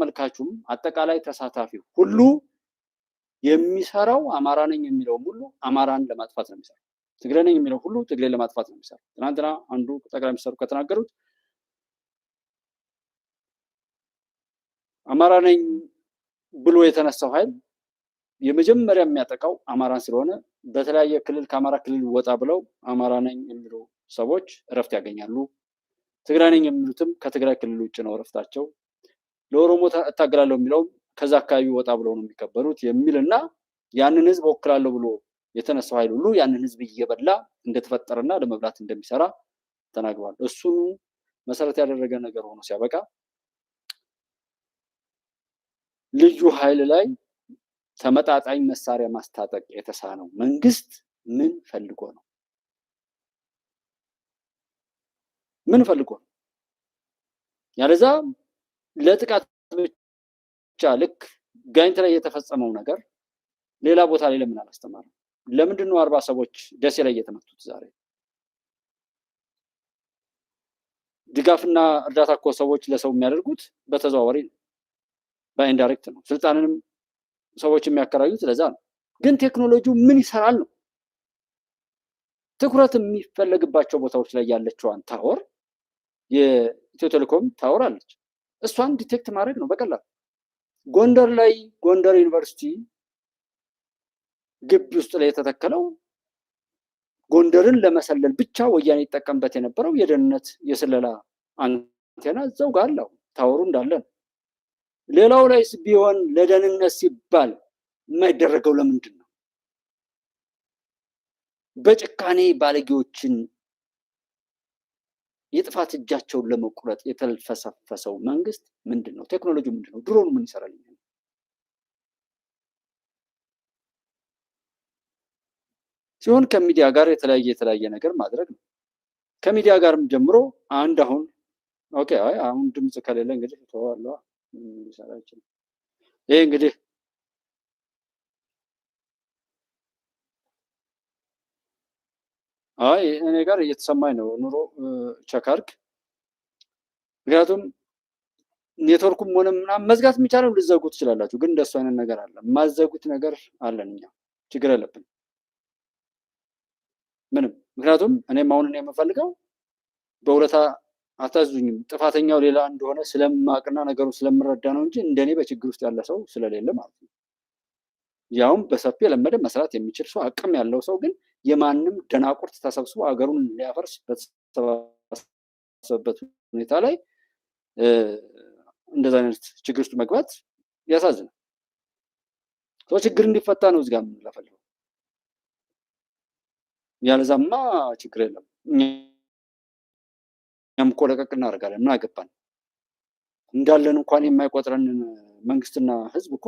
ተመልካቹም አጠቃላይ ተሳታፊ ሁሉ የሚሰራው አማራ ነኝ የሚለው ሁሉ አማራን ለማጥፋት ነው የሚሰራው። ትግሬ ነኝ የሚለው ሁሉ ትግሬን ለማጥፋት ነው የሚሰራው። ትናንትና አንዱ ጠቅላይ ሚኒስትሩ ከተናገሩት አማራ ነኝ ብሎ የተነሳው ኃይል የመጀመሪያ የሚያጠቃው አማራን ስለሆነ በተለያየ ክልል ከአማራ ክልል ወጣ ብለው አማራ ነኝ የሚሉ ሰዎች እረፍት ያገኛሉ። ትግራይ ነኝ የሚሉትም ከትግራይ ክልል ውጭ ነው እረፍታቸው። ለኦሮሞ እታገላለሁ የሚለው ከዛ አካባቢ ወጣ ብለው ነው የሚከበሩት የሚልና ያንን ህዝብ ወክላለሁ ብሎ የተነሳው ኃይል ሁሉ ያንን ህዝብ እየበላ እንደተፈጠረና ለመብላት እንደሚሰራ ተናግሯል። እሱኑ መሰረት ያደረገ ነገር ሆኖ ሲያበቃ ልዩ ኃይል ላይ ተመጣጣኝ መሳሪያ ማስታጠቅ የተሳነው መንግስት ምን ፈልጎ ነው? ምን ፈልጎ ነው? ያለዛ ለጥቃት ብቻ ልክ ጋይንት ላይ የተፈጸመው ነገር ሌላ ቦታ ላይ ለምን አላስተማረም? ለምንድን ነው 40 ሰዎች ደሴ ላይ የተመቱት? ዛሬ ድጋፍና እርዳታ እኮ ሰዎች ለሰው የሚያደርጉት በተዘዋዋሪ ነው፣ በኢንዳይሬክት ነው። ስልጣንንም ሰዎች የሚያከራዩት ለዛ ነው። ግን ቴክኖሎጂው ምን ይሰራል ነው ትኩረት የሚፈለግባቸው ቦታዎች ላይ ያለችዋን ታወር የኢትዮ ቴሌኮም ታወር አለች። እሷን ዲቴክት ማድረግ ነው በቀላሉ። ጎንደር ላይ ጎንደር ዩኒቨርሲቲ ግቢ ውስጥ ላይ የተተከለው ጎንደርን ለመሰለል ብቻ ወያኔ ይጠቀምበት የነበረው የደህንነት የስለላ አንቴና እዛው ጋር አለው፣ ታወሩ እንዳለ ነው። ሌላው ላይ ቢሆን ለደህንነት ሲባል የማይደረገው ለምንድን ነው? በጭካኔ ባለጌዎችን የጥፋት እጃቸውን ለመቁረጥ የተልፈሰፈሰው መንግስት ምንድን ነው? ቴክኖሎጂው ምንድን ነው? ድሮኑ ምን ይሰራል? ሲሆን ከሚዲያ ጋር የተለያየ ነገር ማድረግ ነው። ከሚዲያ ጋርም ጀምሮ አንድ አሁን ኦኬ አሁን ድምጽ ከሌለ እንግዲህ ተዋለው ይሰራችሁ። ይሄ እንግዲህ እኔ ጋር እየተሰማኝ ነው። ኑሮ ቼክ አድርግ። ምክንያቱም ኔትወርኩም ሆነ ምናምን መዝጋት የሚቻለው ልዘጉ ትችላላችሁ፣ ግን እንደሱ አይነት ነገር አለ። ማዘጉት ነገር አለን እኛ፣ ችግር የለብንም ምንም። ምክንያቱም እኔም አሁን የምፈልገው በውለታ አታዙኝም፣ ጥፋተኛው ሌላ እንደሆነ ስለማቅና ነገሩ ስለምረዳ ነው እንጂ እንደኔ በችግር ውስጥ ያለ ሰው ስለሌለ ማለት ነው። ያውም በሰፊ የለመደ መስራት የሚችል ሰው አቅም ያለው ሰው ግን የማንም ደናቁርት ተሰብስቦ ሀገሩን ሊያፈርስ በተሰበሰበበት ሁኔታ ላይ እንደዛ አይነት ችግር ውስጥ መግባት ያሳዝናል። ሰው ችግር እንዲፈታ ነው እዚህ ጋር የምንለፈልፈው። ያለዛማ ችግር የለም። እኛም እኮ ለቀቅ እናደርጋለን፣ ምን አገባን? እንዳለን እንኳን የማይቆጥረን መንግስትና ህዝብ እኮ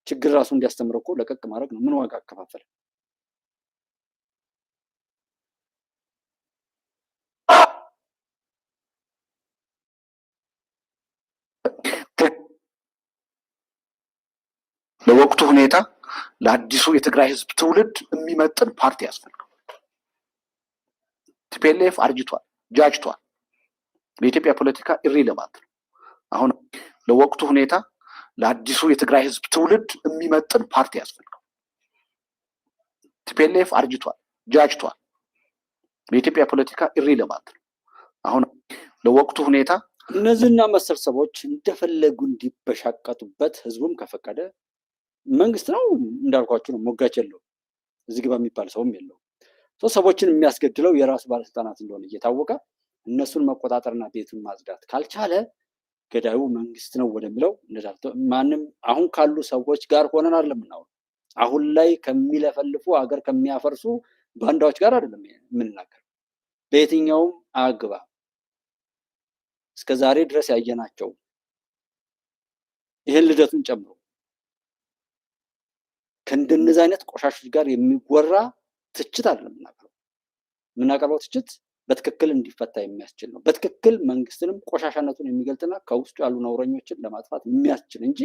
ችግር ራሱ እንዲያስተምረው እኮ ለቀቅ ማድረግ ነው። ምን ዋጋ አከፋፈለ? ለወቅቱ ሁኔታ ለአዲሱ የትግራይ ህዝብ ትውልድ የሚመጥን ፓርቲ ያስፈልጋል። ቲፒኤልኤፍ አርጅቷል፣ ጃጅቷል። በኢትዮጵያ ፖለቲካ ኢሪሌቫንት ነው። አሁን ለወቅቱ ሁኔታ ለአዲሱ የትግራይ ህዝብ ትውልድ የሚመጥን ፓርቲ ያስፈልጋል። ቲፒኤልኤፍ አርጅቷል፣ ጃጅቷል። በኢትዮጵያ ፖለቲካ ኢሪሌቫንት ነው። አሁን ለወቅቱ ሁኔታ እነዚህና መሰል ሰዎች እንደፈለጉ እንዲበሻቀጡበት ህዝቡም ከፈቀደ መንግስት ነው እንዳልኳችሁ ነው፣ ሞጋች የለው፣ እዚህ ግባ የሚባል ሰውም የለው። ሰዎችን የሚያስገድለው የራሱ ባለስልጣናት እንደሆነ እየታወቀ እነሱን መቆጣጠርና ቤቱን ማጽዳት ካልቻለ ገዳዩ መንግስት ነው ወደሚለው ማንም አሁን ካሉ ሰዎች ጋር ሆነን አይደለም የምናወራው። አሁን ላይ ከሚለፈልፉ ሀገር ከሚያፈርሱ ባንዳዎች ጋር አይደለም የምንናገር። በየትኛውም አግባብ እስከ ዛሬ ድረስ ያየናቸው ይሄን ልደቱን ጨምሮ ከእንደነዚህ አይነት ቆሻሾች ጋር የሚወራ ትችት አይደለም የምናቀርበው። ትችት በትክክል እንዲፈታ የሚያስችል ነው። በትክክል መንግስትንም ቆሻሻነቱን የሚገልጥና ከውስጡ ያሉ ነውረኞችን ለማጥፋት የሚያስችል እንጂ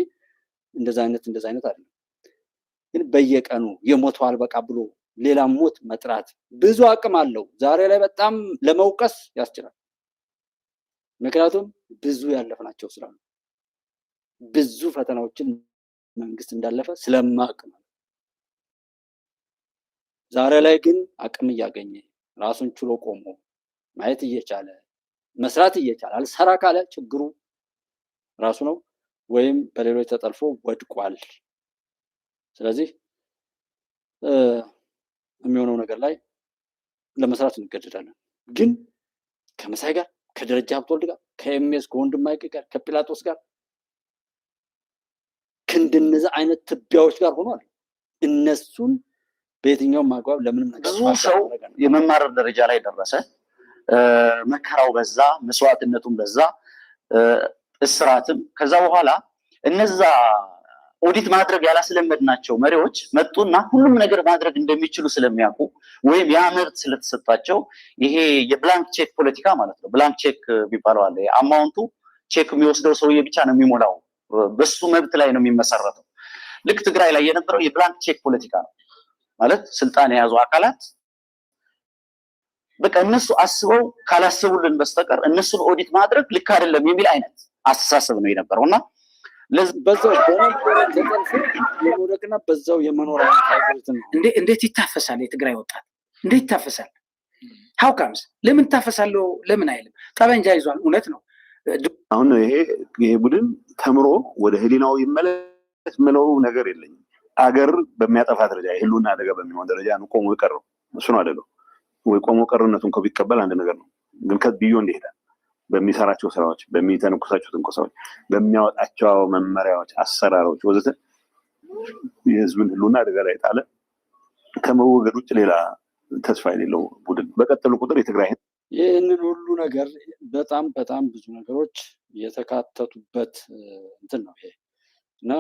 እንደዛ አይነት አይደለም። ግን በየቀኑ የሞተው አልበቃ ብሎ ሌላ ሞት መጥራት ብዙ አቅም አለው። ዛሬ ላይ በጣም ለመውቀስ ያስችላል። ምክንያቱም ብዙ ያለፍናቸው ስላሉ ብዙ ፈተናዎችን መንግስት እንዳለፈ ስለማቅ ነው። ዛሬ ላይ ግን አቅም እያገኘ ራሱን ችሎ ቆሞ ማየት እየቻለ መስራት እየቻለ አልሰራ ካለ ችግሩ ራሱ ነው ወይም በሌሎች ተጠልፎ ወድቋል። ስለዚህ የሚሆነው ነገር ላይ ለመስራት እንገደዳለን። ግን ከመሳይ ጋር፣ ከደረጃ ሀብተወልድ ጋር፣ ከኤምኤስ ከወንድማይቅ ጋር፣ ከጲላጦስ ጋር ከእንደነዚህ አይነት ትቢያዎች ጋር ሆኗል። እነሱን በየትኛውም አግባብ ለምንም ነገር ብዙ ሰው የመማረር ደረጃ ላይ ደረሰ። መከራው በዛ፣ መስዋዕትነቱን በዛ፣ እስራትም። ከዛ በኋላ እነዛ ኦዲት ማድረግ ያላስለመድናቸው መሪዎች መጡና ሁሉም ነገር ማድረግ እንደሚችሉ ስለሚያውቁ ወይም ያ መብት ስለተሰጣቸው ይሄ የብላንክ ቼክ ፖለቲካ ማለት ነው። ብላንክ ቼክ የሚባለው አለ። አማውንቱ ቼክ የሚወስደው ሰውዬ ብቻ ነው የሚሞላው። በሱ መብት ላይ ነው የሚመሰረተው። ልክ ትግራይ ላይ የነበረው የብላንክ ቼክ ፖለቲካ ነው ማለት ስልጣን የያዙ አካላት በቃ እነሱ አስበው ካላሰቡልን በስተቀር እነሱን ኦዲት ማድረግ ልክ አይደለም የሚል አይነት አስተሳሰብ ነው የነበረውና በዛው የመውደቅና በዛው የመኖር እንዴት ይታፈሳል? የትግራይ ወጣት እንዴት ይታፈሳል? ሀው ካምስ ለምን ታፈሳለው? ለምን አይልም? ጠበንጃ ይዟል። እውነት ነው። አሁን ይሄ ቡድን ተምሮ ወደ ህሊናው ይመለስ ምለው ነገር የለኝም። አገር በሚያጠፋ ደረጃ የህልውና አደጋ በሚሆን ደረጃ ነው ቆሞ የቀረው። እሱ ነው አይደለም ወይ? ቆሞ ቀርነቱን ቢቀበል አንድ ነገር ነው። ግን ከቢዮ እንደሄዳል በሚሰራቸው ስራዎች፣ በሚተነኩሳቸው ትንኮሳዎች፣ በሚያወጣቸው መመሪያዎች፣ አሰራሮች ወዘተ የህዝብን ህልውና አደጋ ላይ ጣለ ከመወገድ ውጭ ሌላ ተስፋ የሌለው ቡድን በቀጠሉ ቁጥር የትግራይ ይህንን ሁሉ ነገር በጣም በጣም ብዙ ነገሮች የተካተቱበት እንትን ነው ይሄ እና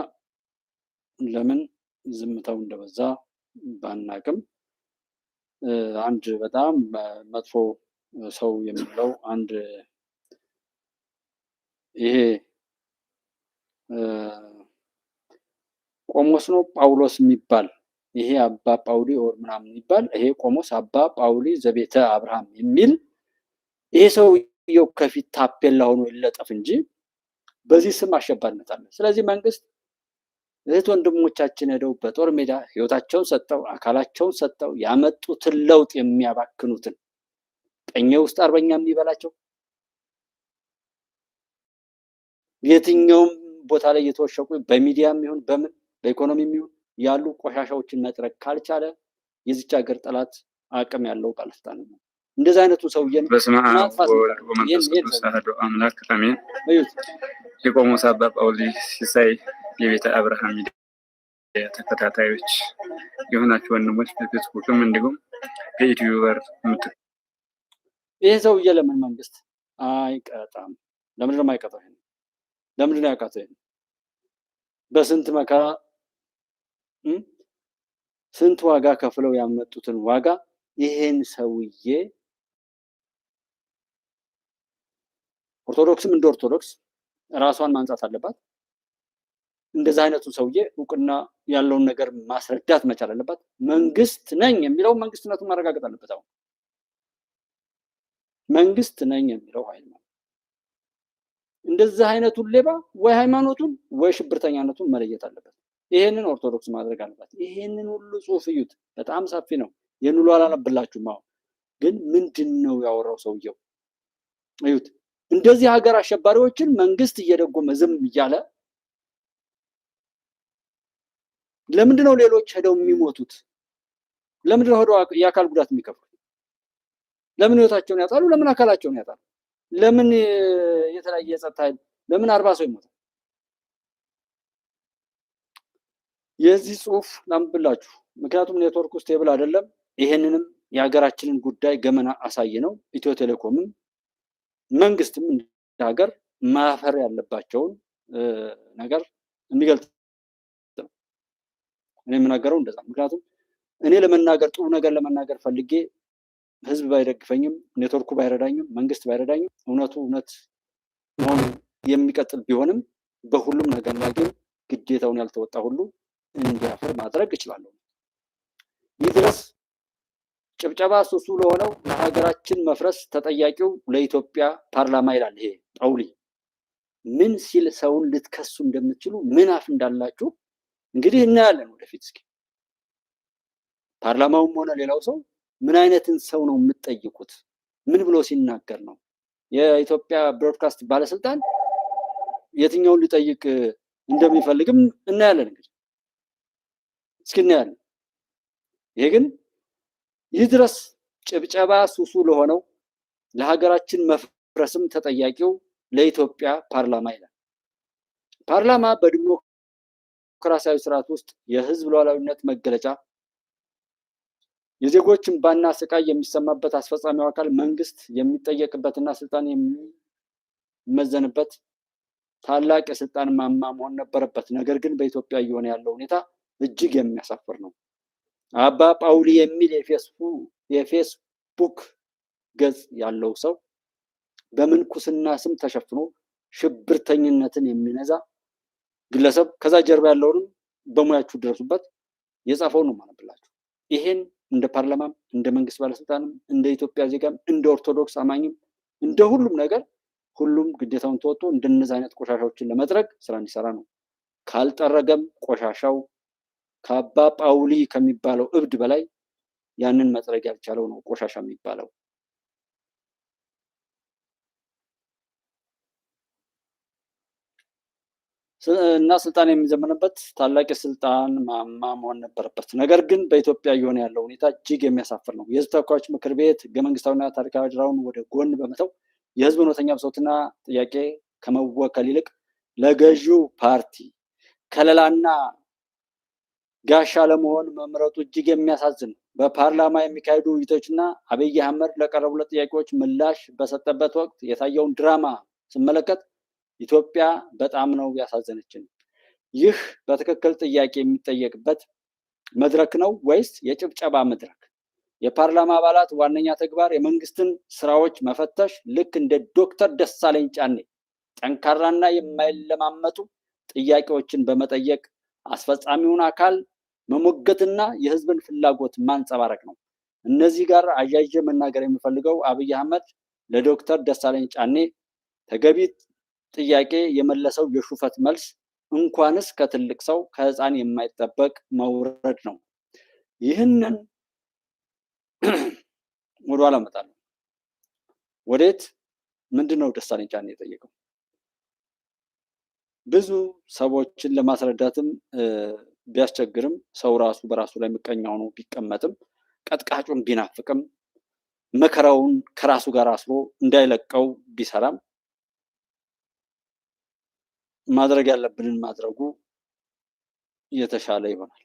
ለምን ዝምታው እንደበዛ ባናቅም አንድ በጣም መጥፎ ሰው የሚለው አንድ ይሄ ቆሞስ ነው ጳውሎስ የሚባል ይሄ አባ ጳውሊ ወር ምናምን የሚባል ይሄ ቆሞስ አባ ጳውሊ ዘቤተ አብርሃም የሚል ይሄ ሰውየው ከፊት ታፔላ ሆኖ ይለጠፍ እንጂ በዚህ ስም አሸባሪነት አለ። ስለዚህ መንግስት እህት ወንድሞቻችን ሄደው በጦር ሜዳ ህይወታቸውን ሰጠው አካላቸውን ሰጠው ያመጡትን ለውጥ የሚያባክኑትን ቀኘ ውስጥ አርበኛ የሚበላቸው የትኛውም ቦታ ላይ የተወሸቁ በሚዲያም ይሁን በምን በኢኮኖሚም ይሁን ያሉ ቆሻሻዎችን መጥረግ ካልቻለ የዚች ሀገር ጠላት አቅም ያለው ባለስልጣን ነው። እንደዚህ አይነቱ ሰውዬን በስመ አብ ወወልድ ወመንፈስ ቅዱስ አሐዱ አምላክ አሜን። የቆሞስ አባ ጳውሊ ሲሳይ የቤተ አብርሃም ሚዲያ ተከታታዮች የሆናችሁ ወንድሞች በፌስቡክም እንዲሁም በዩቲዩበር ይሄ ሰውዬ ለምን መንግስት አይቀጣም? ለምንድን ነው የማይቀጣው? ለምንድን ነው ያቃተው? በስንት መከራ ስንት ዋጋ ከፍለው ያመጡትን ዋጋ ይሄን ሰውዬ ኦርቶዶክስም እንደ ኦርቶዶክስ ራሷን ማንጻት አለባት። እንደዚህ አይነቱ ሰውዬ እውቅና ያለውን ነገር ማስረዳት መቻል አለባት። መንግስት ነኝ የሚለው መንግስትነቱን ማረጋገጥ አለበት። አሁን መንግስት ነኝ የሚለው ኃይል ነው። እንደዚህ አይነቱን ሌባ ወይ ሃይማኖቱን ወይ ሽብርተኛነቱን መለየት አለበት። ይሄንን ኦርቶዶክስ ማድረግ አለባት። ይሄንን ሁሉ ጽሑፍ እዩት፣ በጣም ሰፊ ነው። ይሄን ሁሉ አላነብላችሁም። አሁን ግን ምንድነው ያወራው ሰውየው? እዩት። እንደዚህ ሀገር አሸባሪዎችን መንግስት እየደጎመ ዝም እያለ ለምንድነው ሌሎች ሄደው የሚሞቱት? ለምንድነው ሄደው የአካል ጉዳት የሚከፍሉት? ለምን ህይወታቸውን ያጣሉ? ለምን አካላቸውን ያጣሉ? ለምን የተለያየ የጸጥታ ኃይል ለምን 40 ሰው ይሞታል? የዚህ ጽሑፍ ላምብላችሁ፣ ምክንያቱም ኔትወርክ ስቴብል አይደለም። ይሄንንም የሀገራችንን ጉዳይ ገመና አሳይ ነው። ኢትዮ ቴሌኮምም መንግስትም እንደ ሀገር ማፈር ያለባቸውን ነገር የሚገልጽ ነው። እኔ የምናገረው እንደዛ። ምክንያቱም እኔ ለመናገር ጥሩ ነገር ለመናገር ፈልጌ ህዝብ ባይደግፈኝም ኔትወርኩ ባይረዳኝም መንግስት ባይረዳኝም እውነቱ እውነት መሆኑ የሚቀጥል ቢሆንም በሁሉም ነገር ላይ ግን ግዴታውን ያልተወጣ ሁሉ እንዲያፈር ማድረግ እችላለሁ። ይህ ድረስ ጭብጨባ ሱሱ ለሆነው ለሀገራችን መፍረስ ተጠያቂው ለኢትዮጵያ ፓርላማ ይላል ይሄ ጳውሊ። ምን ሲል ሰውን ልትከሱ እንደምትችሉ ምን አፍ እንዳላችሁ እንግዲህ እናያለን ወደፊት። እስኪ ፓርላማውም ሆነ ሌላው ሰው ምን አይነትን ሰው ነው የምትጠይቁት? ምን ብሎ ሲናገር ነው? የኢትዮጵያ ብሮድካስት ባለስልጣን የትኛውን ሊጠይቅ እንደሚፈልግም እናያለን። እንግዲህ እስኪ እናያለን። ይሄ ግን ይድረስ ጭብጨባ ሱሱ ለሆነው ለሀገራችን መፍረስም ተጠያቂው ለኢትዮጵያ ፓርላማ ይላል። ፓርላማ በዲሞክራሲያዊ ስርዓት ውስጥ የህዝብ ሉዓላዊነት መገለጫ፣ የዜጎችን እንባና ስቃይ የሚሰማበት አስፈጻሚው አካል መንግስት የሚጠየቅበትና ስልጣን የሚመዘንበት ታላቅ የስልጣን ማማ መሆን ነበረበት። ነገር ግን በኢትዮጵያ እየሆነ ያለው ሁኔታ እጅግ የሚያሳፍር ነው። አባ ጳውሊ የሚል የፌስቡክ ገጽ ያለው ሰው በምንኩስና ስም ተሸፍኖ ሽብርተኝነትን የሚነዛ ግለሰብ ከዛ ጀርባ ያለውንም በሙያችሁ ድረሱበት የጻፈው ነው ማነብላችሁ። ይሄን እንደ ፓርላማም እንደ መንግስት ባለስልጣንም እንደ ኢትዮጵያ ዜጋም እንደ ኦርቶዶክስ አማኝም እንደ ሁሉም ነገር ሁሉም ግዴታውን ተወጥቶ እንደነዚህ አይነት ቆሻሻዎችን ለመጥረግ ስራ እንዲሰራ ነው። ካልጠረገም ቆሻሻው ከአባ ጳውሊ ከሚባለው እብድ በላይ ያንን መጥረግ ያልቻለው ነው ቆሻሻ የሚባለው። እና ስልጣን የሚዘመንበት ታላቅ የስልጣን ማማ መሆን ነበረበት። ነገር ግን በኢትዮጵያ እየሆነ ያለው ሁኔታ እጅግ የሚያሳፍር ነው። የህዝብ ተወካዮች ምክር ቤት ህገ መንግስታዊና ታሪካዊ አደራውን ወደ ጎን በመተው የህዝብ እውነተኛ ብሶትና ጥያቄ ከመወከል ይልቅ ለገዢው ፓርቲ ከለላና ጋሻ ለመሆን መምረጡ እጅግ የሚያሳዝን ነው። በፓርላማ የሚካሄዱ ውይይቶችና አብይ አህመድ ለቀረቡለት ጥያቄዎች ምላሽ በሰጠበት ወቅት የታየውን ድራማ ስመለከት ኢትዮጵያ በጣም ነው ያሳዘነችን። ይህ በትክክል ጥያቄ የሚጠየቅበት መድረክ ነው ወይስ የጭብጨባ መድረክ? የፓርላማ አባላት ዋነኛ ተግባር የመንግስትን ስራዎች መፈተሽ፣ ልክ እንደ ዶክተር ደሳለኝ ጫኔ ጠንካራና የማይለማመጡ ጥያቄዎችን በመጠየቅ አስፈጻሚውን አካል መሞገትና የህዝብን ፍላጎት ማንጸባረቅ ነው። እነዚህ ጋር አያይዤ መናገር የሚፈልገው አብይ አህመድ ለዶክተር ደሳለኝ ጫኔ ተገቢ ጥያቄ የመለሰው የሹፈት መልስ እንኳንስ ከትልቅ ሰው ከህፃን የማይጠበቅ መውረድ ነው። ይህንን ወደኋላ እመጣለሁ። ወዴት ምንድነው ደሳለኝ ጫኔ የጠየቀው? ብዙ ሰዎችን ለማስረዳትም ቢያስቸግርም ሰው ራሱ በራሱ ላይ ምቀኛ ሆኖ ቢቀመጥም ቀጥቃጩን ቢናፍቅም መከራውን ከራሱ ጋር አስሮ እንዳይለቀው ቢሰራም ማድረግ ያለብንን ማድረጉ የተሻለ ይሆናል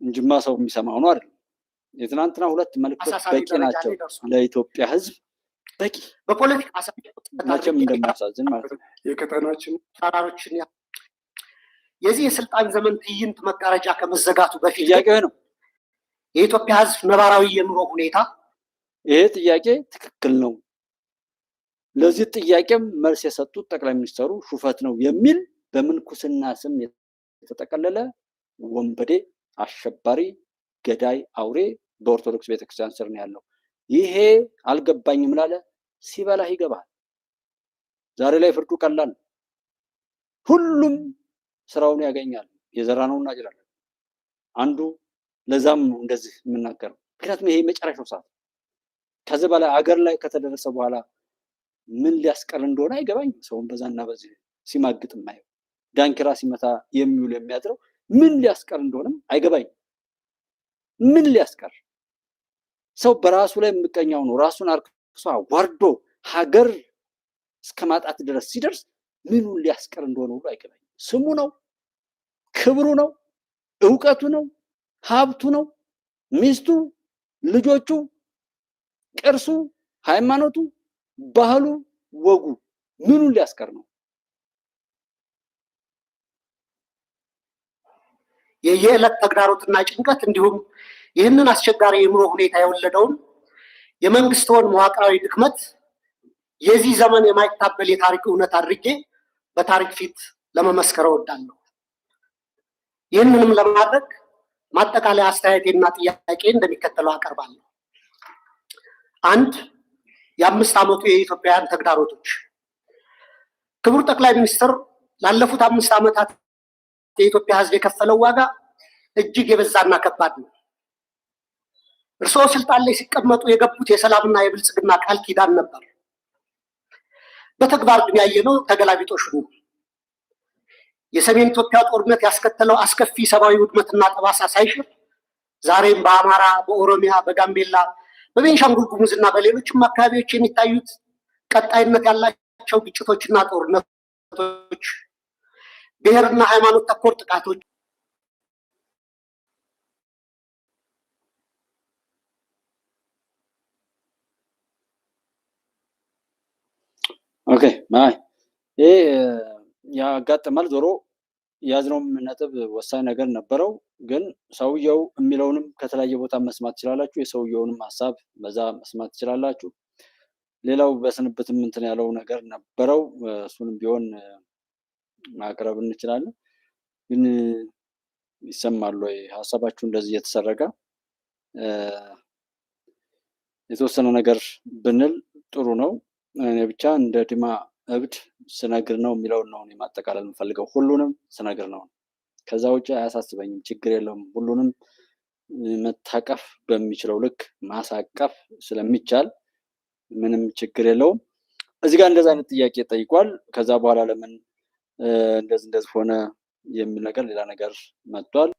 እንጂማ ሰው የሚሰማው ነው አይደል? የትናንትና ሁለት መልእክቶች በቂ ናቸው ለኢትዮጵያ ህዝብ፣ በቂ በፖለቲካ መቼም እንደማያሳዝን ማለት ነው። የቀጠናችን ተራሮችን የዚህ የስልጣን ዘመን ትዕይንት መጋረጃ ከመዘጋቱ በፊት ጥያቄው ነው የኢትዮጵያ ህዝብ ነባራዊ የኑሮ ሁኔታ። ይሄ ጥያቄ ትክክል ነው። ለዚህ ጥያቄም መልስ የሰጡት ጠቅላይ ሚኒስትሩ ሹፈት ነው የሚል በምንኩስና ስም የተጠቀለለ ወንበዴ፣ አሸባሪ፣ ገዳይ፣ አውሬ በኦርቶዶክስ ቤተክርስቲያን ስር ነው ያለው። ይሄ አልገባኝም ላለ ሲበላህ ይገባል። ዛሬ ላይ ፍርዱ ቀላል፣ ሁሉም ስራውን ያገኛል። የዘራነውን እናጭዳለን። አንዱ ለዛም ነው እንደዚህ የምናገረው። ምክንያቱም ይሄ መጨረሻው ሰዓት ከዚህ በላይ አገር ላይ ከተደረሰ በኋላ ምን ሊያስቀር እንደሆነ አይገባኝም። ሰውን በዛና በዚህ ሲማግጥ ማየው ዳንኪራ ሲመታ የሚውል የሚያድረው ምን ሊያስቀር እንደሆነም አይገባኝም። ምን ሊያስቀር? ሰው በራሱ ላይ ምቀኛው ነው ራሱን አርክሶ አዋርዶ ሀገር እስከ ማጣት ድረስ ሲደርስ ምኑን ሊያስቀር እንደሆነ ሁሉ አይገባኝም። ስሙ ነው፣ ክብሩ ነው፣ እውቀቱ ነው፣ ሀብቱ ነው፣ ሚስቱ፣ ልጆቹ፣ ቅርሱ፣ ሃይማኖቱ፣ ባህሉ፣ ወጉ ምኑን ሊያስቀር ነው? የየዕለት ተግዳሮትና ጭንቀት እንዲሁም ይህንን አስቸጋሪ የኑሮ ሁኔታ የወለደውን የመንግስትዎን መዋቅራዊ ድክመት የዚህ ዘመን የማይታበል የታሪክ እውነት አድርጌ በታሪክ ፊት ለመመስከር እወዳለሁ። ይህንንም ለማድረግ ማጠቃለያ አስተያየቴና ጥያቄ እንደሚከተለው አቀርባለሁ። 1. የ5 ዓመቱ የኢትዮጵያውያን ተግዳሮቶች። ክቡር ጠቅላይ ሚኒስትር ላለፉት 5 ዓመታት የኢትዮጵያ ሕዝብ የከፈለው ዋጋ እጅግ የበዛና ከባድ ነው። እርስዎ ስልጣን ላይ ሲቀመጡ የገቡት የሰላምና የብልጽግና ቃል ኪዳን ነበር። በተግባር ግን ያየነው ተገላቢጦሽ ነው። የሰሜን ኢትዮጵያ ጦርነት ያስከተለው አስከፊ ሰብአዊ ውድመትና ጠባሳ ሳይሽር ዛሬም በአማራ፣ በኦሮሚያ፣ በጋምቤላ፣ በቤንሻንጉል ጉሙዝና በሌሎችም አካባቢዎች የሚታዩት ቀጣይነት ያላቸው ግጭቶችና ጦርነቶች፣ ብሔርና ሃይማኖት ተኮር ጥቃቶች ኦኬ ይሄ ያጋጥማል። ዞሮ ያዝነውም ነጥብ ወሳኝ ነገር ነበረው። ግን ሰውየው የሚለውንም ከተለያየ ቦታ መስማት ትችላላችሁ። የሰውየውንም ሀሳብ በዛ መስማት ትችላላችሁ። ሌላው በስንብትም እንትን ያለው ነገር ነበረው። እሱንም ቢሆን ማቅረብ እንችላለን። ግን ይሰማል ወይ ሀሳባችሁ እንደዚህ እየተሰረገ የተወሰነ ነገር ብንል ጥሩ ነው። እኔ ብቻ እንደ ዲማ እብድ ስነግር ነው የሚለውን ነው ማጠቃለል የምፈልገው። ሁሉንም ስነግር ነው። ከዛ ውጭ አያሳስበኝም፣ ችግር የለውም። ሁሉንም መታቀፍ በሚችለው ልክ ማሳቀፍ ስለሚቻል ምንም ችግር የለውም። እዚህ ጋር እንደዛ አይነት ጥያቄ ጠይቋል። ከዛ በኋላ ለምን እንደዚህ ሆነ የሚል ነገር ሌላ ነገር መጥቷል።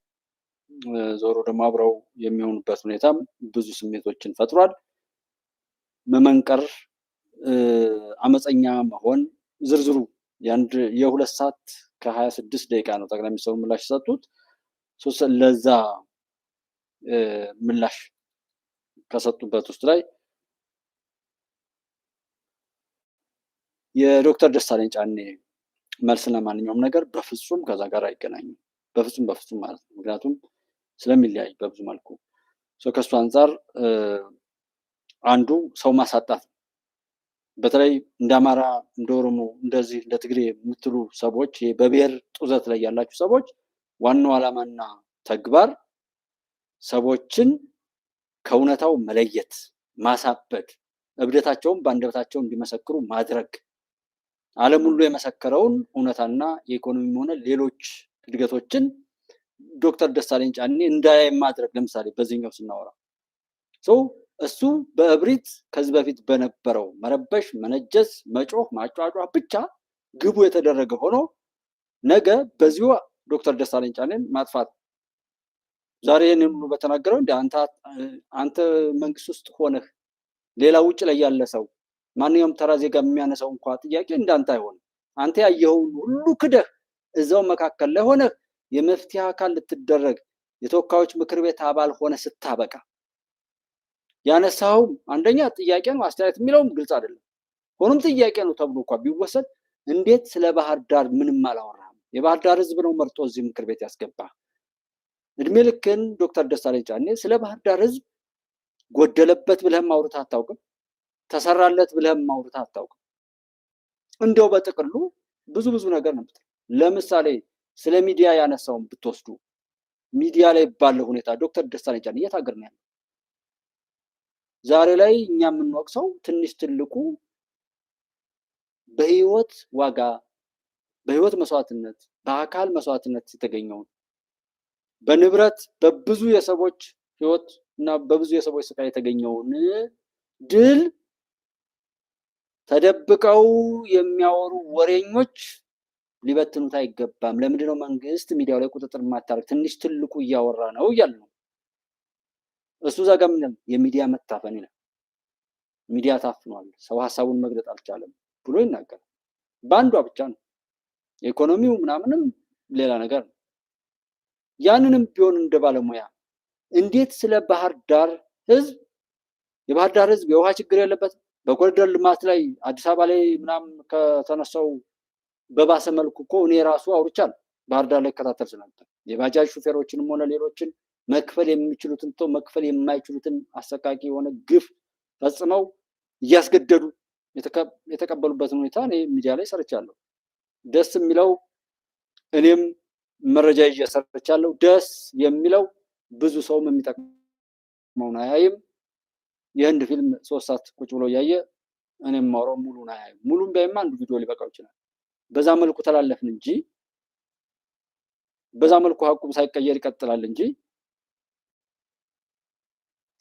ዞሮ ደግሞ አብረው የሚሆኑበት ሁኔታም ብዙ ስሜቶችን ፈጥሯል። መመንቀር፣ አመፀኛ መሆን፣ ዝርዝሩ የ2 ሰዓት ከ26 ደቂቃ ነው ጠቅላይ ሚኒስትሩ ምላሽ የሰጡት። ለዛ ምላሽ ከሰጡበት ውስጥ ላይ የዶክተር ደሳለኝ ጫኔ መልስ ለማንኛውም ነገር በፍጹም ከዛ ጋር አይገናኝም። በፍጹም ማለት ነው። ምክንያቱም ስለሚለያይ በብዙ መልኩ ከሱ አንጻር አንዱ ሰው ማሳጣት፣ በተለይ እንደ አማራ፣ እንደ ኦሮሞ፣ እንደዚህ እንደ ትግሬ የምትሉ ሰዎች፣ በብሔር ጡዘት ላይ ያላችሁ ሰዎች ዋናው ዓላማና ተግባር ሰዎችን ከእውነታው መለየት፣ ማሳበድ፣ እብደታቸውን በአንደበታቸው እንዲመሰክሩ ማድረግ፣ ዓለም ሁሉ የመሰከረውን እውነታና የኢኮኖሚም ሆነ ሌሎች እድገቶችን ዶክተር ደሳለኝ ጫኔ እንዳያይ ማድረግ። ለምሳሌ በዚህኛው ስናወራ እሱ በእብሪት ከዚህ በፊት በነበረው መረበሽ፣ መነጀስ፣ መጮህ፣ ማጫጫህ ብቻ ግቡ የተደረገ ሆኖ ነገ በዚሁ ዶክተር ደሳለኝ ጫኔን ማጥፋት። ዛሬ ይህንን ሁሉ በተናገረው እንደ አንተ መንግስት ውስጥ ሆነህ ሌላ ውጭ ላይ ያለ ሰው ማንኛውም ተራ ዜጋ የሚያነሳው እንኳ ጥያቄ እንዳንተ አይሆንም። አንተ ያየኸውን ሁሉ ክደህ እዛው መካከል ላይ ሆነህ የመፍትሄ አካል ልትደረግ የተወካዮች ምክር ቤት አባል ሆነ ስታበቃ ያነሳው አንደኛ ጥያቄ ነው። አስተያየት የሚለውም ግልጽ አይደለም። ሆኖም ጥያቄ ነው ተብሎ እንኳ ቢወሰድ እንዴት ስለ ባህር ዳር ምንም አላወራም? የባህር ዳር ህዝብ ነው መርጦ እዚህ ምክር ቤት ያስገባ። እድሜ ልክን ዶክተር ደሳለኝ ጫኔ ስለ ባህር ዳር ህዝብ ጎደለበት ብለህም አውርተህ አታውቅም። ተሰራለት ብለህም አውርተህ አታውቅም። እንደው በጥቅሉ ብዙ ነገር ነው። ለምሳሌ ስለ ሚዲያ ያነሳውን ብትወስዱ ሚዲያ ላይ ባለው ሁኔታ ዶክተር ደሳለኝ ጫኔ የት ሀገር ነው ያለው? ዛሬ ላይ እኛ የምንወቅሰው ትንሽ ትልቁ በህይወት ዋጋ፣ በህይወት መስዋዕትነት፣ በአካል መስዋዕትነት የተገኘውን በንብረት በብዙ የሰዎች ህይወት እና በብዙ የሰዎች ስቃይ የተገኘውን ድል ተደብቀው የሚያወሩ ወሬኞች ሊበትኑት አይገባም። ለምንድነው መንግስት ሚዲያው ላይ ቁጥጥር ማታረግ? ትንሽ ትልቁ እያወራ ነው እያለ ነው። እሱ ዛጋ ምን የሚዲያ መታፈን ይላል። ሚዲያ ታፍኗል፣ ሰው ሀሳቡን መግለጥ አልቻለም ብሎ ይናገራል። በአንዷ ብቻ ነው። ኢኮኖሚው ምናምንም ሌላ ነገር ነው። ያንንም ቢሆን እንደ ባለሙያ እንዴት ስለ ባህር ዳር ህዝብ የባህር ዳር ህዝብ የውሃ ችግር የለበትም? በኮሪደር ልማት ላይ አዲስ አበባ ላይ ምናምን ከተነሳው በባሰ መልኩ እኮ እኔ ራሱ አውርቻለሁ። ባህር ዳር ላይ ከታተል ስለነበር የባጃጅ ሹፌሮችንም ሆነ ሌሎችን መክፈል የሚችሉትን መክፈል የማይችሉትን አሰቃቂ የሆነ ግፍ ፈጽመው እያስገደዱ የተቀበሉበትን ሁኔታ እኔ ሚዲያ ላይ ሰርቻለሁ። ደስ የሚለው እኔም መረጃ ይዤ ሰርቻለሁ። ደስ የሚለው ብዙ ሰውም የሚጠቅመውን አያይም። የህንድ ፊልም 3 ሰዓት ቁጭ ብሎ እያየ እኔም ማውራው ሙሉን አያዩ። ሙሉን ቢያይማ አንዱ ቪዲዮ ሊበቃው ይችላል። በዛ መልኩ ተላለፍን እንጂ በዛ መልኩ ሀቁም ሳይቀየር ይቀጥላል እንጂ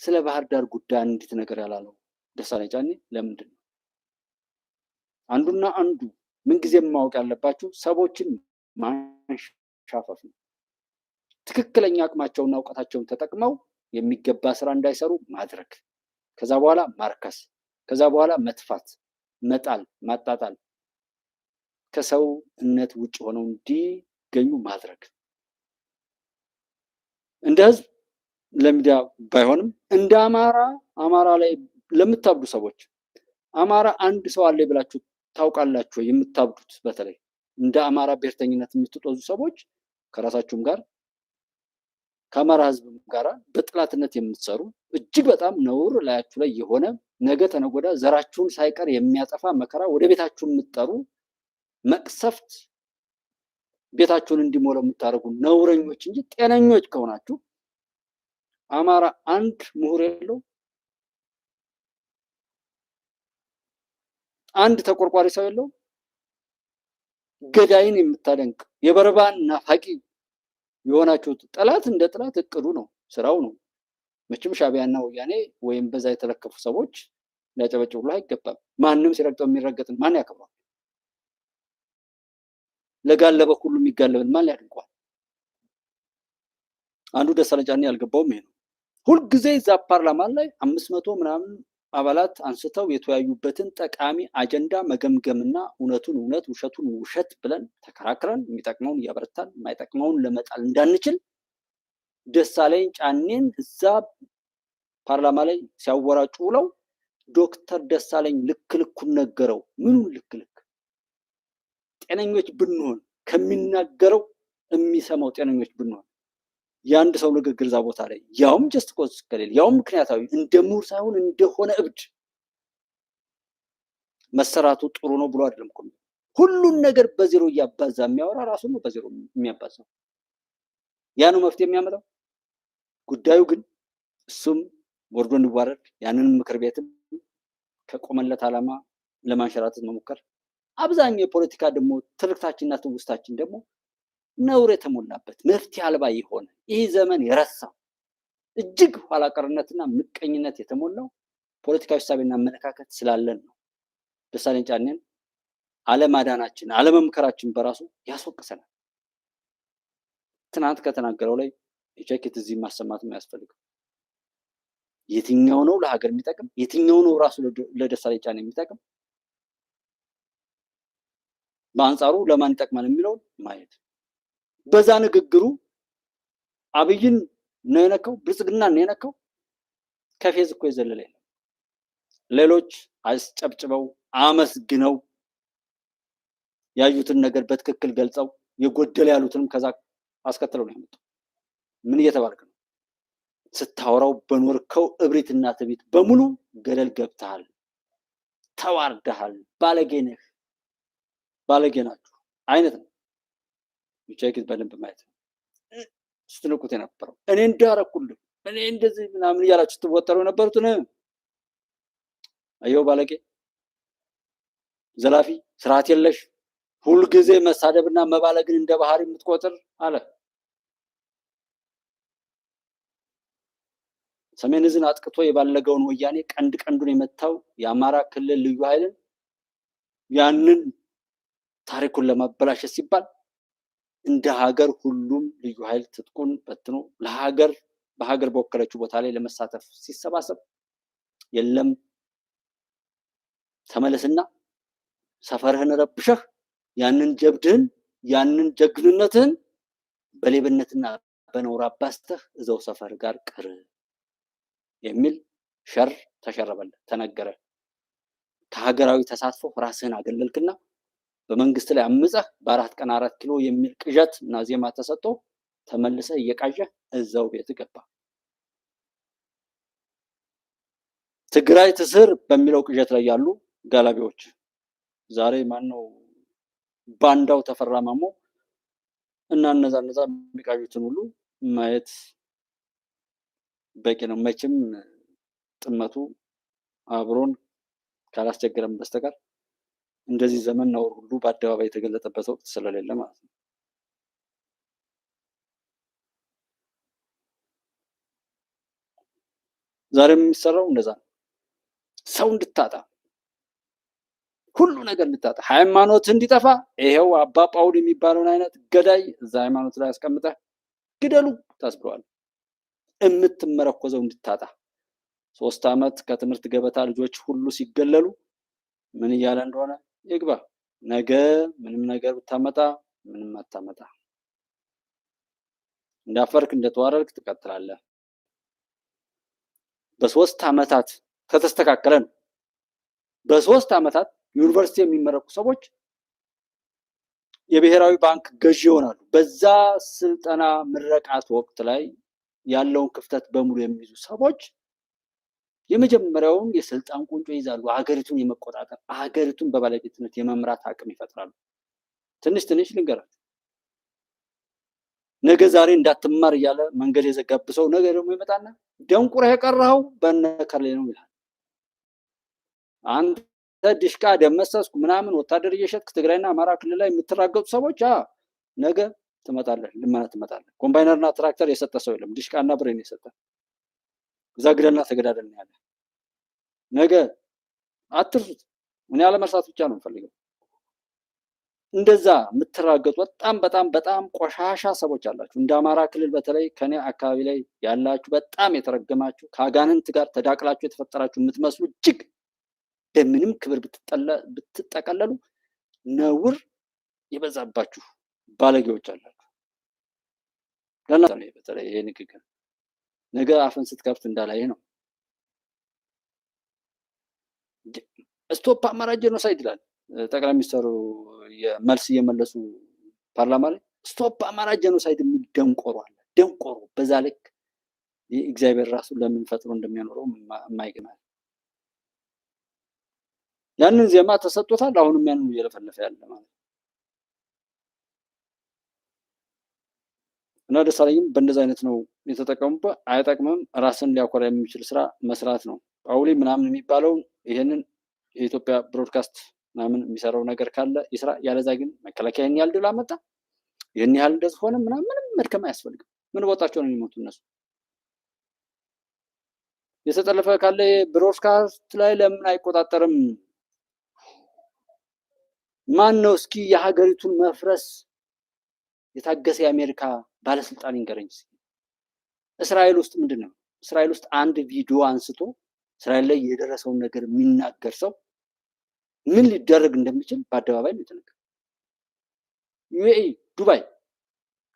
ስለ ባህር ዳር ጉዳይ እንዴት ነገር ያላለው ደሳለኝ ጫኔ ለምንድን ነው? አንዱና አንዱ ምንጊዜም ማወቅ ያለባችሁ ሰዎችን ማንሻፈፍ ነው። ትክክለኛ አቅማቸውና እውቀታቸውን ተጠቅመው የሚገባ ስራ እንዳይሰሩ ማድረግ፣ ከዛ በኋላ ማርከስ፣ ከዛ በኋላ መጥፋት፣ መጣል፣ ማጣጣል፣ ከሰውነት ውጭ ሆነው እንዲገኙ ማድረግ። እንደ ህዝብ ለሚዲያ ባይሆንም እንደ አማራ ላይ ለምታብዱ ሰዎች አማራ አንድ ሰው አለ ብላችሁ ታውቃላችሁ? የምታብዱት በተለይ እንደ አማራ ብሔርተኝነት የምትጦዙ ሰዎች ከራሳችሁም ጋር ከአማራ ህዝብም ጋር በጥላትነት የምትሰሩ እጅግ በጣም ነውር ላያችሁ ላይ የሆነ ነገ ተነጎዳ ዘራችሁን ሳይቀር የሚያጠፋ መከራ ወደ ቤታችሁ የምትጠሩ መቅሰፍት ቤታችሁን እንዲሞላው የምታደርጉ ነውረኞች እንጂ ጤነኞች ከሆናችሁ አማራ አንድ ምሁር የለው፣ አንድ ተቆርቋሪ ሰው የለው። ገዳይን የምታደንቅ የበርባን ናፋቂ የሆናችሁት ጠላት እንደ ጠላት እቅዱ ነው፣ ስራው ነው። መቼም ሻዕቢያና ወያኔ ወይም በዛ የተለከፉ ሰዎች ሊያጨበጭቡልህ አይገባም። ማንም ሲረግጠው የሚረገጥን ማን ያከብረዋል? ለጋለበ ሁሉ የሚጋለብን ማን ያድንቋል? አንዱ ደሳለኝ ጫኔ ያልገባውም ይሄ ነው። ሁልጊዜ እዛ ፓርላማ ላይ 500 ምናምን አባላት አንስተው የተወያዩበትን ጠቃሚ አጀንዳ መገምገምና እውነቱን እውነት ውሸቱን ውሸት ብለን ተከራክረን የሚጠቅመውን እያበረታን የማይጠቅመውን ለመጣል እንዳንችል ደሳለኝ ጫኔን እዛ ፓርላማ ላይ ሲያወራጩ ውለው ዶክተር ደሳለኝ ልክ ልኩን ነገረው። ምኑን ልክ ልክ? ጤነኞች ብንሆን ከሚናገረው የሚሰማው ጤነኞች ብንሆን የአንድ ሰው ንግግር እዛ ቦታ ላይ ያውም ጀስት ኮዝ ከሌለ ያውም ምክንያታዊ እንደ ምሁር ሳይሆን እንደሆነ እብድ መሰራቱ ጥሩ ነው ብሎ አይደለም እኮ። ሁሉን ነገር በዜሮ እያባዛ የሚያወራ ራሱ ነው በዜሮ የሚያባዛው። ያ ነው መፍትሄ የሚያመጣው። ጉዳዩ ግን እሱም ወርዶ እንዲዋረድ ያንን ምክር ቤትም ከቆመለት ዓላማ ለማንሸራተት መሞከር። አብዛኛው የፖለቲካ ደግሞ ትርክታችንና ትውስታችን ደግሞ ነውር የተሞላበት መፍትሄ አልባ የሆነ ይህ ዘመን የረሳው እጅግ ኋላቀርነትና ምቀኝነት የተሞላው ፖለቲካዊ ሀሳብና አመለካከት ስላለን ነው። ደሳለኝ ጫኔን አለማዳናችን አለመምከራችን በራሱ ያስወቅሰናል። ትናንት ከተናገረው ላይ የቸኪት እዚህ ማሰማት የሚያስፈልገው የትኛው ነው ለሀገር የሚጠቅም የትኛው ነው ራሱ ለደሳለኝ ጫኔ የሚጠቅም በአንጻሩ ለማን ይጠቅማል የሚለውን ማየት። በዛ ንግግሩ አብይን ነው የነካው፣ ብልጽግና ነው የነካው። ከፌዝ እኮ የዘለለ የለም። ሌሎች አስጨብጭበው አመስግነው ያዩትን ነገር በትክክል ገልጸው የጎደለ ያሉትንም ከዛ አስከትለው ነው ያመጡ። ምን እየተባልክ ነው? ስታወራው በኖርከው እብሪትና ትዕቢት በሙሉ ገደል ገብተሃል፣ ተዋርደሃል፣ ባለጌ ነህ፣ ባለጌ ናችሁ አይነት ነው። ቼክት በደንብ ማየት ነው። ስትንቁት የነበረው እኔ እንዳረኩልህ እኔ እንደዚህ ምናምን እያላችሁ ስትወጠሩ የነበሩትን አየው ባለጌ፣ ዘላፊ፣ ስርዓት የለሽ፣ ሁልጊዜ መሳደብና መባለግን እንደ ባህሪ የምትቆጥር አለ። ሰሜን ዕዝን አጥቅቶ የባለገውን ወያኔ ቀንድ ቀንዱን የመታው የአማራ ክልል ልዩ ኃይልን ያንን ታሪኩን ለማበላሸት ሲባል እንደ ሀገር ሁሉም ልዩ ኃይል ትጥቁን በትኖ ለሀገር በሀገር በወከለችው ቦታ ላይ ለመሳተፍ ሲሰባሰብ የለም ተመለስና ሰፈርህን ረብሸህ ያንን ጀብድህን ያንን ጀግንነትህን በሌብነትና በነውር አባስተህ እዛው ሰፈር ጋር ቅር የሚል ሸር ተሸረበለ፣ ተነገረ። ከሀገራዊ ተሳትፎ ራስህን አገለልክና በመንግስት ላይ አምፀህ በ4 ቀን 4 ኪሎ የሚል ቅዠት እና ዜማ ተሰጥቶ ተመልሰህ እየቃዠህ እዛው ቤት ገባ። ትግራይ ትስር በሚለው ቅዠት ላይ ያሉ ጋላቢዎች ዛሬ ማነው ባንዳው ተፈራ ማሞ እና እነዛ የሚቃዡትን ሁሉ ማየት በቂ ነው። መቼም ጥመቱ አብሮን ካላስቸገረም በስተቀር እንደዚህ ዘመን ነውር ሁሉ በአደባባይ የተገለጠበት ወቅት ስለሌለ ማለት ነው። ዛሬም የሚሰራው እንደዛ ነው። ሰው እንድታጣ ሁሉ ነገር እንድታጣ ሃይማኖት እንዲጠፋ ይሄው አባ ጳውሊ የሚባለውን አይነት ገዳይ እዛ ሃይማኖት ላይ አስቀምጠህ ግደሉ ታስብለዋል። የምትመረኮዘው እንድታጣ 3 ዓመት ከትምህርት ገበታ ልጆች ሁሉ ሲገለሉ ምን እያለ እንደሆነ ይግባ። ነገ ምንም ነገር ብታመጣ ምንም አታመጣ፣ እንዳፈርክ እንደተዋረድክ ትቀጥላለህ። በ3 ዓመታት ከተስተካከለ ነው። በ3 ዓመታት ዩኒቨርሲቲ የሚመረቁ ሰዎች የብሔራዊ ባንክ ገዢ ይሆናሉ። በዛ ስልጠና ምረቃት ወቅት ላይ ያለውን ክፍተት በሙሉ የሚይዙ ሰዎች የመጀመሪያውን የስልጣን ቁንጮ ይዛሉ። ሀገሪቱን የመቆጣጠር ሀገሪቱን በባለቤትነት የመምራት አቅም ይፈጥራሉ። ትንሽ ልንገራችሁ። ነገ ዛሬ እንዳትማር እያለ መንገድ የዘጋብሰው ነገ ደግሞ ይመጣና ደንቁረህ የቀረኸው በነከሌ ነው ይላል። አንተ ድሽቃ ደመሰስኩ ምናምን ወታደር እየሸጥክ ትግራይና አማራ ክልል ላይ የምትራገጡ ሰዎች ነገ ትመጣለህ፣ ልመና ትመጣለህ። ኮምባይነርና ትራክተር የሰጠ ሰው የለም። ድሽቃና ብሬን የሰጠ እዛ ግደልና ተገዳደል ነው ያለ። ነገ አትርሱት። እኔ አለመርሳት ብቻ ነው የምፈልገው። እንደዛ የምትራገጡ በጣም ቆሻሻ ሰዎች አላችሁ። እንደ አማራ ክልል በተለይ ከኔ አካባቢ ላይ ያላችሁ በጣም የተረገማችሁ ከአጋንንት ጋር ተዳቅላችሁ የተፈጠራችሁ የምትመስሉ እጅግ በምንም ክብር ብትጠቀለሉ ነውር የበዛባችሁ ባለጌዎች አላችሁ። ለእናንተ ነው በተለይ ይሄ ንግግር። ነገ አፍን ስትከፍት እንዳላይ ነው። ስቶፕ አማራ ጄኖሳይድ ይላል ጠቅላይ ሚኒስትሩ መልስ እየመለሱ ፓርላማ ላይ ስቶፕ አማራ ጄኖሳይድ የሚል ደንቆሮ አለ። ደንቆሮ በዛ ልክ እግዚአብሔር ራሱ ለምን ፈጥሮ እንደሚያኖረው የማይገናኝ ያንን ዜማ ተሰጥቶታል። አሁንም ያንን እየለፈለፈ ያለ ማለት እና ደሳለኝም በእንደዚህ አይነት ነው የተጠቀሙበት። አይጠቅምም። ራስን ሊያኮራ የሚችል ስራ መስራት ነው። ጳውሊ ምናምን የሚባለው ይሄንን የኢትዮጵያ ብሮድካስት ምናምን የሚሰራው ነገር ካለ ይስራ። ያለዛ ግን መከላከያ ይህን ያህል ድል አመጣ ይህን ያህል እንደዚህ ሆነ ምንም መድከም አያስፈልግም። ምን ቦታቸው ነው የሚሞቱ እነሱ። የተጠለፈ ካለ ብሮድካስት ላይ ለምን አይቆጣጠርም? ማን ነው እስኪ የሀገሪቱን መፍረስ የታገሰ የአሜሪካ ባለስልጣን ይንገረኝ። እስራኤል ውስጥ ምንድን ነው? እስራኤል ውስጥ አንድ ቪዲዮ አንስቶ እስራኤል ላይ የደረሰውን ነገር የሚናገር ሰው ምን ሊደረግ እንደሚችል በአደባባይ ነው የተነገረው። ዩኤኢ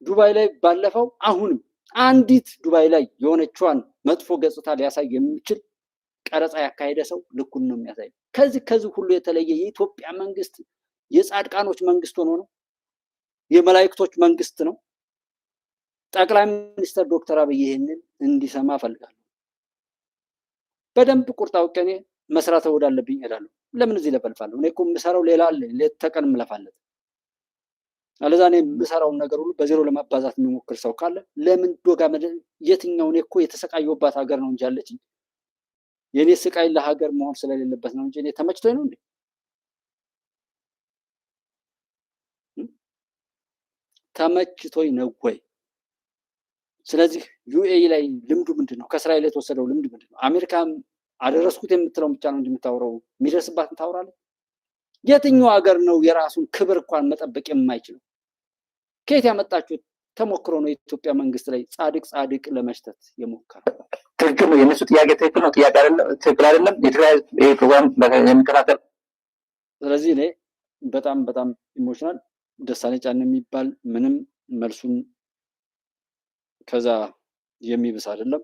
ዱባይ ላይ ባለፈው አሁንም አንዲት ዱባይ ላይ የሆነችዋን መጥፎ ገጽታ ሊያሳይ የሚችል ቀረጻ ያካሄደ ሰው ልኩን ነው የሚያሳይ። ከዚህ ሁሉ የተለየ የኢትዮጵያ መንግስት የጻድቃኖች መንግስት ሆኖ ነው፣ የመላእክቶች መንግስት ነው። ጠቅላይ ሚኒስትር ዶክተር አብይ ይህንን እንዲሰማ ፈልጋለሁ። በደንብ ቁርጥ አውቄ እኔ መስራት እወዳለብኝ እላለሁ። ለምን እዚህ ለፈልፋለሁ? እኔ እኮ የምሰራው ሌላ አለ፣ ሌት ተቀን የምለፋለት። አለዛ እኔ የምሰራውን ነገር ሁሉ በዜሮ ለማባዛት የሚሞክር ሰው ካለ ለምን ዶጋ የትኛው? እኔ እኮ የተሰቃየሁባት ሀገር ነው እንጂ አለችኝ። የእኔ ስቃይ ለሀገር መሆን ስለሌለበት ነው እንጂ እኔ ተመችቶኝ ነው እንዴ? ተመችቶኝ ነው ወይ? ስለዚህ ዩኤኢ ላይ ልምዱ ምንድን ነው? ከእስራኤል የተወሰደው ልምድ ምንድን ነው? አሜሪካም አደረስኩት የምትለው ብቻ ነው እንደምታወራው የሚደርስባትን ታወራለህ። የትኛው ሀገር ነው የራሱን ክብር እንኳን መጠበቅ የማይችለው? ከየት ያመጣችሁት ተሞክሮ ነው የኢትዮጵያ መንግስት ላይ ጻድቅ ለመሽተት የሞከረው? ትክክል ነው። የነሱ ጥያቄ ትክክል ነው። ጥያቄ አይደለም፣ ትክክል አይደለም። የትግራይ ፕሮግራም የሚከታተል ስለዚህ እኔ በጣም ኢሞሽናል ደሳለኝ ጫኔ የሚባል ምንም መልሱን ከዛ የሚብስ አይደለም።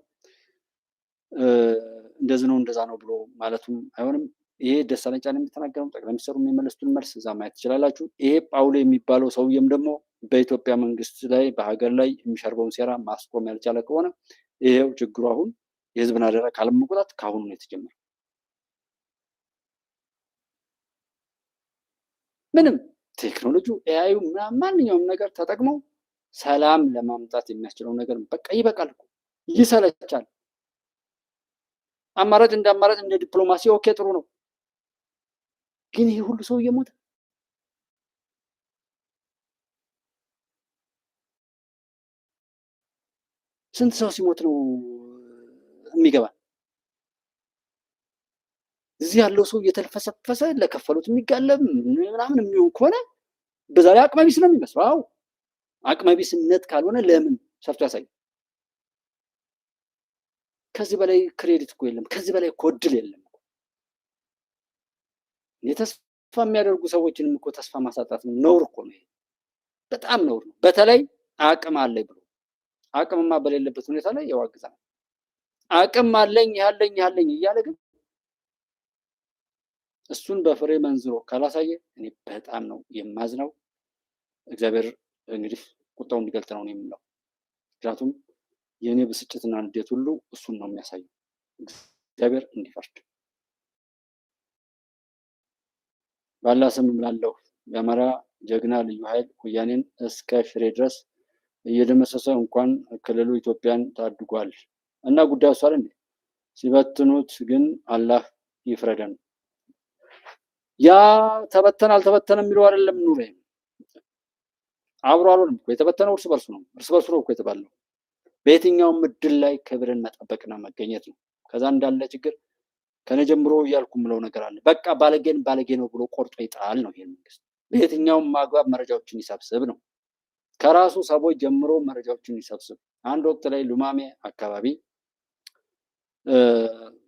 እንደዚህ ነው እንደዛ ነው ብሎ ማለቱም አይሆንም። ይሄ ደሳለኝ ጫኔ የሚተናገረው ጠቅላይ ሚኒስትሩ የሚመለሱትን መልስ እዛ ማየት ትችላላችሁ። ይሄ ጳውሊ የሚባለው ሰውዬም ደግሞ በኢትዮጵያ መንግስት ላይ በሀገር ላይ የሚሸርበውን ሴራ ማስቆም ያልቻለ ከሆነ ይሄው ችግሩ አሁን የህዝብን አደራ ካለመቆጣት ከአሁኑ ነው የተጀመረው። ምንም ቴክኖሎጂው ኤአዩ ማንኛውም ነገር ተጠቅመው ሰላም ለማምጣት የሚያስችለው ነገር በቃ ይበቃል እኮ ይሰለቻል። አማራጭ እንደ ዲፕሎማሲ ኦኬ ጥሩ ነው። ግን ይሄ ሁሉ ሰው እየሞተ ስንት ሰው ሲሞት ነው የሚገባ? እዚህ ያለው ሰው እየተልፈሰፈሰ ለከፈሉት የሚጋለም ምናምን የሚሆን ከሆነ በዛ ላይ አቅመቢስ ነው የሚመስለው። አዎ አቅመቢስነት ካልሆነ ለምን ሰርቶ ያሳይ? ከዚህ በላይ ክሬዲት እኮ የለም። ከዚህ በላይ እኮ እድል የለም። የተስፋ የሚያደርጉ ሰዎችንም እኮ ተስፋ ማሳጣት ነው። ነውር እኮ ነው። በጣም ነውር ነው። በተለይ አቅም አለኝ ብሎ አቅምማ በሌለበት ሁኔታ ላይ ያዋግዛል። አቅም አለኝ ያለኝ እያለ ግን እሱን በፍሬ መንዝሮ ካላሳየ እኔ በጣም ነው የማዝነው። እግዚአብሔር እንግዲህ ቁጣውን እንዲገልጥ ነው የምለው። ምክንያቱም የእኔ ብስጭትና ንዴት ሁሉ እሱን ነው የሚያሳየው። እግዚአብሔር እንዲፈርድ ባላ ስም እምላለሁ። የአማራ ጀግና ልዩ ኃይል ወያኔን እስከ ሽሬ ድረስ እየደመሰሰ እንኳን ክልሉ ኢትዮጵያን ታድጓል እና ጉዳዩ እሱ አይደል? ሲበትኑት ግን አላህ ይፍረደን። ያ ተበተነ አልተበተነ የሚለው አይደለም። ኑሬ አብሮ አልሆነም እኮ የተበተነው እርስ በርሱ ነው እኮ የተባለው። በየትኛውም እድል ላይ ክብርን መጠበቅና መገኘት ነው። ከዛ እንዳለ ችግር ከነ ጀምሮ እያልኩ ምለው ነገር አለ። በቃ ባለጌን ባለጌ ነው ብሎ ቆርጦ ይጣል ነው ይሄ መንግስት። በየትኛውም ማግባብ መረጃዎችን ይሰብስብ ነው። ከራሱ ሰዎች ጀምሮ መረጃዎችን ይሰብስብ። አንድ ወቅት ላይ ሉማሜ አካባቢ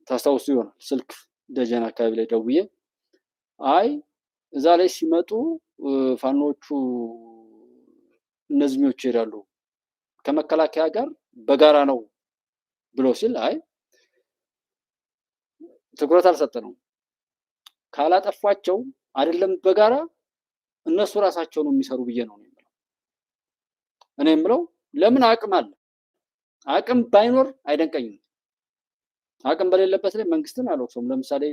ታስታውሱ ይሆናል። ስልክ ደጀን አካባቢ ላይ ደውዬ አይ እዛ ላይ ሲመጡ ፋኖቹ እነዚህኞቹ ይሄዳሉ ከመከላከያ ጋር በጋራ ነው ብሎ ሲል አይ ትኩረት አልሰጠነውም። ካላጠፏቸው አይደለም በጋራ እነሱ ራሳቸው ነው የሚሰሩ ብዬ ነው የምለው። እኔ የምለው ለምን አቅም አለ። አቅም ባይኖር አይደንቀኝም። አቅም በሌለበት ላይ መንግስትን አልወቅሰውም። ለምሳሌ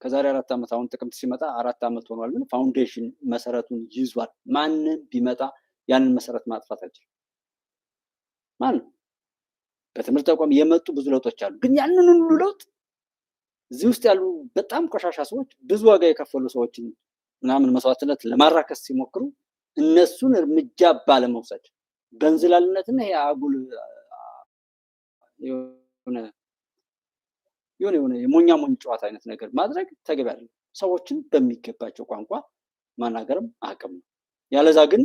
ከዛሬ 4 ዓመት አሁን ጥቅምት ሲመጣ 4 ዓመት ሆኗል። ግን ፋውንዴሽን መሰረቱን ይዟል። ማንም ቢመጣ ያንን መሰረት ማጥፋት አይችልም። ማንም በትምህርት ተቋም የመጡ ብዙ ለውጦች አሉ። ግን ያንን ሁሉ ለውጥ እዚህ ውስጥ ያሉ በጣም ቆሻሻ ሰዎች ብዙ ዋጋ የከፈሉ ሰዎችን ምናምን መስዋዕትነት ለማራከስ ሲሞክሩ እነሱን እርምጃ ባለመውሰድ በእንዝላልነትና ይሄ አጉል የሆነ የሞኛ ሞኝ ጨዋታ አይነት ነገር ማድረግ ተገቢ አይደለም። ሰዎችን በሚገባቸው ቋንቋ ማናገርም አቅም ነው። ያለዛ ግን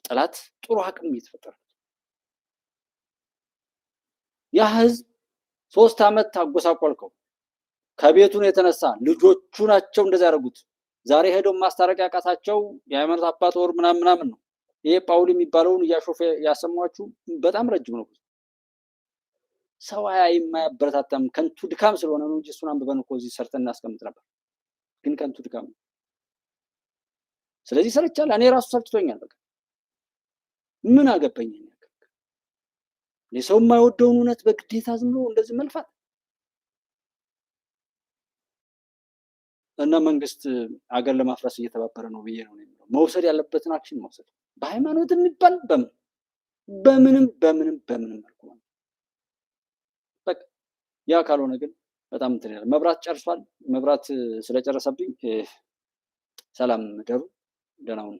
ጠላት ጥሩ አቅም እየተፈጠረ ያ ህዝብ 3 ዓመት ታጎሳቆልከው ከቤቱን የተነሳ ልጆቹ ናቸው እንደዛ ያደረጉት። ዛሬ ሄደው ማስታረቅ ያቃታቸው የሃይማኖት አባት ወር ምናምን ነው። ይሄ ጳውሊ የሚባለውን እያሾፈ ያሰማችሁ በጣም ረጅም ነው። ሰው የማያበረታታም ከንቱ ድካም ስለሆነ ነው እንጂ እሱን አንብበን እኮ እዚህ ሰርተን እናስቀምጥ ነበር። ግን ከንቱ ድካም ነው። ስለዚህ ሰርቻለሁ። እኔ ራሱ ሰልችቶኛል። በቃ ምን አገባኝ? የሰው የማይወደውን እውነት በግዴታ ዝም ብሎ እንደዚህ መልፋት እና መንግስት አገር ለማፍረስ እየተባበረ ነው ብዬ ነው የሚለው። መውሰድ ያለበትን አክሽን መውሰድ በሃይማኖት የሚባል በምንም መልኩ ነው። በቃ ያ ካልሆነ ግን በጣም እንትን ያለ መብራት ጨርሷል። መብራት ስለጨረሰብኝ ሰላም ደሩ ደህና ሁኑ።